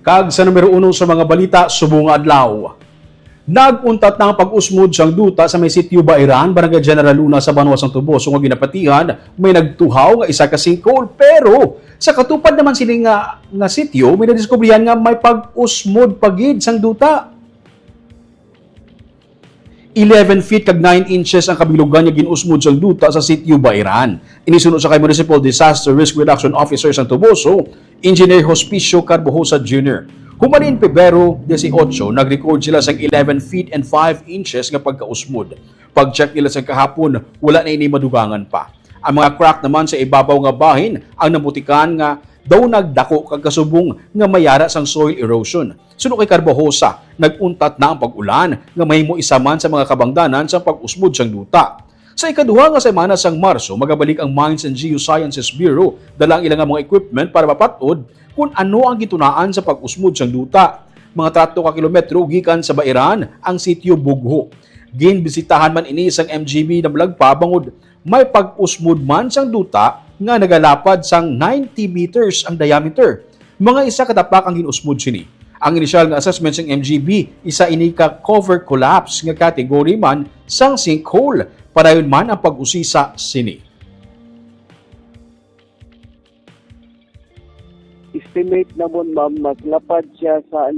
Kag sa numero 1 sa mga balita, subong adlaw. Naguntat na ang pag-usmod sang duta sa may sitio Bairan, Barangay General Luna sa Banuas ng Tubo. So nga ginapatihan, may nagtuhaw nga isa ka sinkhole. Pero sa katupad naman sila nga sitio, may nadiskubrihan nga may pag-usmod pagid sang duta. 11 feet kag 9 inches ang kabilugan niya ginusmod sang duta sa sitio Bairan. Inisunod sa kay Municipal Disaster Risk Reduction Officer sang Tuboso, Engineer Hospicio Carbojosa Jr. Humalin Pebrero 18, nag-record sila sa 11 feet and 5 inches nga pagkausmod. Pag-check nila sa kahapon, wala na ini madugangan pa. Ang mga crack naman sa ibabaw nga bahin ang nabutikan nga daw nagdako kag kasubong nga mayara sang soil erosion. Suno kay Carbojosa, naguntat na ang pag-ulan nga mahimo isa man sa mga kabangdanan sa pag-usmod sang duta. Sa ikaduha nga semana sang Marso, magabalik ang Mines and Geosciences Bureau dala ang ilang mga equipment para mapatod kung ano ang gitunaan sa pag-usmod sang duta. Mga 3 ka kilometro gikan sa Bairan ang sitio Bugho. Ginbisitahan man ini sang MGB na Malagpa bangod may pag-usmod man sang duta nga nagalapad sang 90 meters ang diameter. Mga isa katapak ang ginusmod sini. Ang initial nga assessment sang MGB, isa ini ka cover collapse nga category man sang sinkhole. Padayon man ang pag-usisa sini. Estimate naman ma'am, maglapad siya sa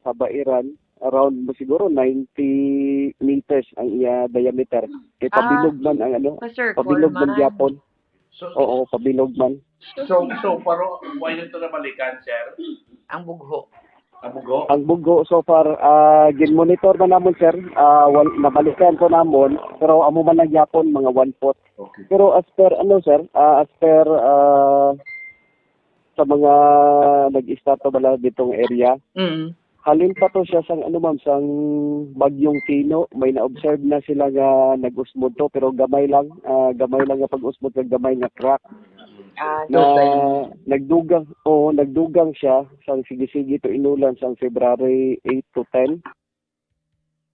sa Bairan around siguro 90 meters ang iya diameter. Kay pabilog man ang pabilog man gyapon. Oo, pabilog man. So paro why nito na balikan, sir? Ang bugho. Ang bugo? Ang Bugho so far gin-monitor na namon sir, nabalikan ko namon pero amo man lang gyapon mga 1 foot. Okay. Pero as per sir, as per sa mga nag-start pa bala ditong area, halin pa to siya sang ma'am, sang bagyong Tino. May na-observe na sila nga nag-usmod to pero gamay lang nga pag-usmod kag gamay nga crack. Na nagdugang siya sang sige-sige to inulan sang February 8 to 10.